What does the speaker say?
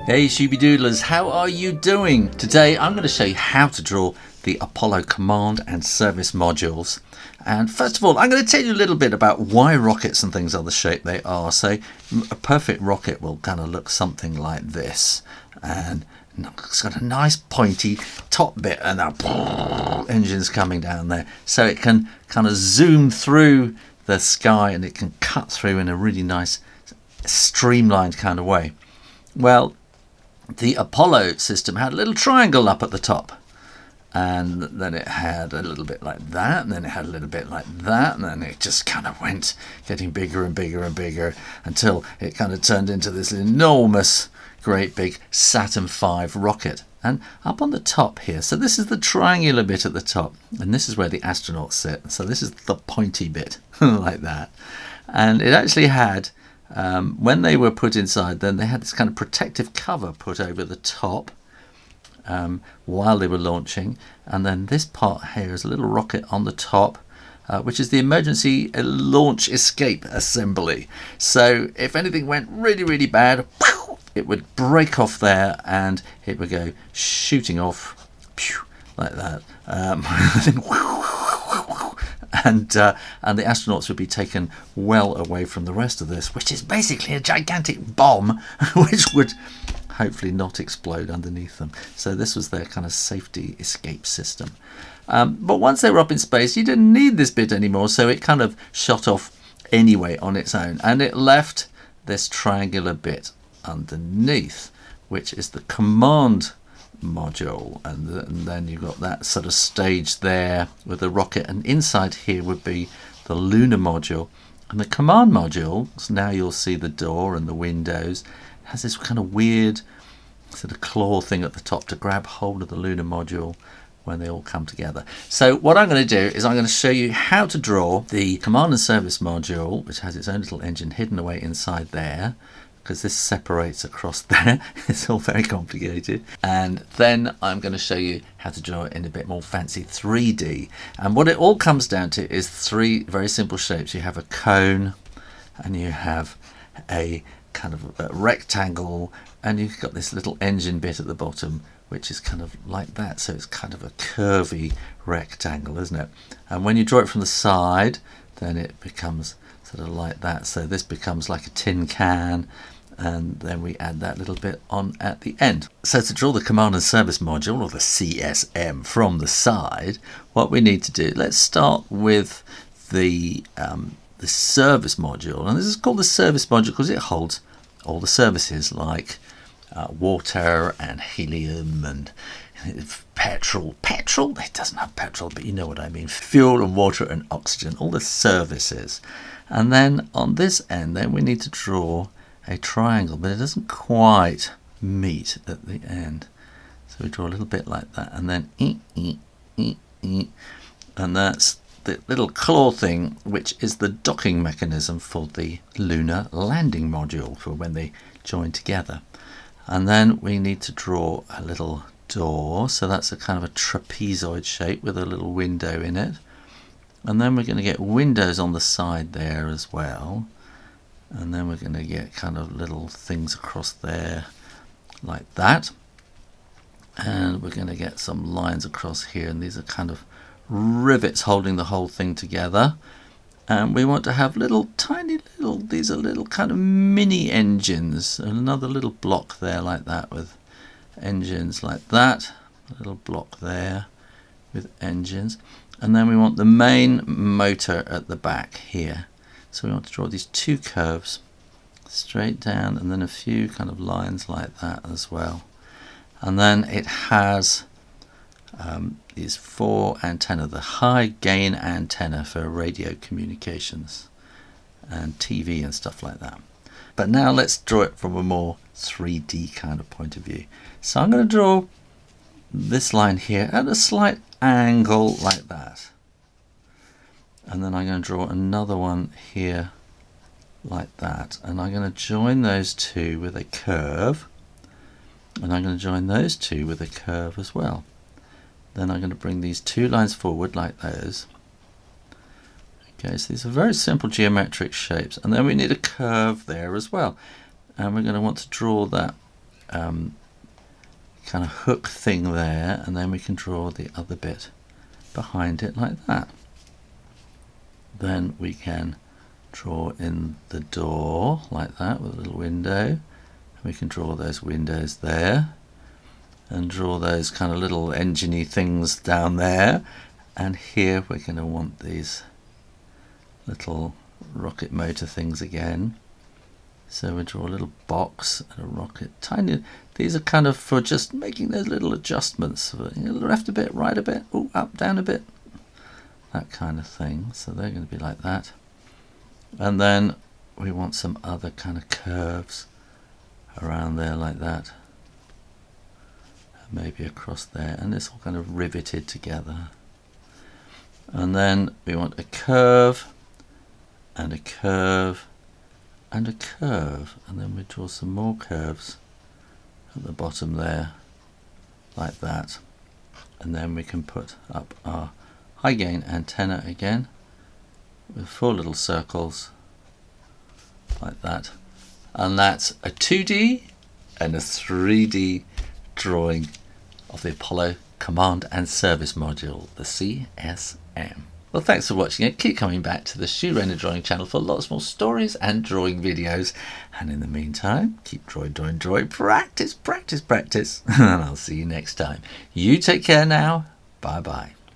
Hey Shooby-Doodlers, how are you doing? Today I'm going to show you how to draw the Apollo command and service modules. And first of all, I'm going to tell you a little bit about why rockets and things are the shape they are. So a perfect rocket will kind of look something like this. And it's got a nice pointy top bit and engines coming down there. So it can kind of zoom through the sky and it can cut through in a really nice streamlined kind of way. Well, the Apollo system had a little triangle up at the top, and then it had a little bit like that, and then it had a little bit like that, and then it just kind of went getting bigger and bigger and bigger until it kind of turned into this enormous great big Saturn V rocket. And up on the top here, so this is the triangular bit at the top, and this is where the astronauts sit, so this is the pointy bit like that. And it actually had when they were put inside, then they had this kind of protective cover put over the top while they were launching. And then this part here is a little rocket on the top, which is the emergency launch escape assembly. So if anything went really, really bad, it would break off there and it would go shooting off like that. And the astronauts would be taken well away from the rest of this, which is basically a gigantic bomb, which would hopefully not explode underneath them. So this was their kind of safety escape system. But once they were up in space, you didn't need this bit anymore, so it kind of shot off anyway on its own. And it left this triangular bit underneath, which is the command module, and then you've got that sort of stage there with the rocket, and inside here would be the lunar module. And the command module, so now you'll see the door and the windows, has this kind of weird sort of claw thing at the top to grab hold of the lunar module when they all come together. So what I'm going to do is I'm going to show you how to draw the command and service module, which has its own little engine hidden away inside there, because this separates across there. It's all very complicated. And then I'm going to show you how to draw it in a bit more fancy 3D. And what it all comes down to is three very simple shapes. You have a cone, and you have a kind of a rectangle, and you've got this little engine bit at the bottom, which is kind of like that. So it's kind of a curvy rectangle, isn't it? And when you draw it from the side, then it becomes sort of like that. So this becomes like a tin can, and then we add that little bit on at the end. So to draw the command and service module, or the CSM, from the side, what we need to do, let's start with the service module. And this is called the service module because it holds all the services like water and helium and petrol. It doesn't have petrol, but you know what I mean. Fuel and water and oxygen, all the services. And then on this end, then we need to draw a triangle, but it doesn't quite meet at the end. So we draw a little bit like that, and then and that's the little claw thing, which is the docking mechanism for the lunar landing module for when they join together. And then we need to draw a little door, so that's a kind of a trapezoid shape with a little window in it. And then we're going to get windows on the side there as well. And then we're going to get kind of little things across there like that. And we're going to get some lines across here, and these are kind of rivets holding the whole thing together. And we want to have little tiny little, these are little kind of mini engines, and another little block there like that with engines like that, a little block there with engines. And then we want the main motor at the back here. So we want to draw these two curves straight down, and then a few kind of lines like that as well. And then it has these four antennae, the high gain antenna for radio communications and TV and stuff like that. But now let's draw it from a more 3D kind of point of view. So I'm going to draw this line here at a slight angle like that. And then I'm going to draw another one here like that. And I'm going to join those two with a curve. And I'm going to join those two with a curve as well. Then I'm going to bring these two lines forward like those. Okay, so these are very simple geometric shapes. And then we need a curve there as well. And we're going to want to draw that kind of hook thing there, and then we can draw the other bit behind it like that. Then we can draw in the door like that with a little window. We can draw those windows there and draw those kind of little engine-y things down there. And here we're going to want these little rocket motor things again. So we draw a little box and a rocket, tiny. These are kind of for just making those little adjustments. Left a bit, right a bit, ooh, up, down a bit. That kind of thing. So they're going to be like that. And then we want some other kind of curves around there like that. And maybe across there. And this all kind of riveted together. And then we want a curve and a curve and a curve. And then we draw some more curves at the bottom there like that. And then we can put up our high gain antenna again with 4 little circles like that. And that's a 2D and a 3D drawing of the Apollo Command and Service Module, the CSM. Well, thanks for watching it. Keep coming back to the Shoo Rayner drawing channel for lots more stories and drawing videos. And in the meantime, keep drawing, practice, practice, practice. And I'll see you next time. You take care now. Bye-bye.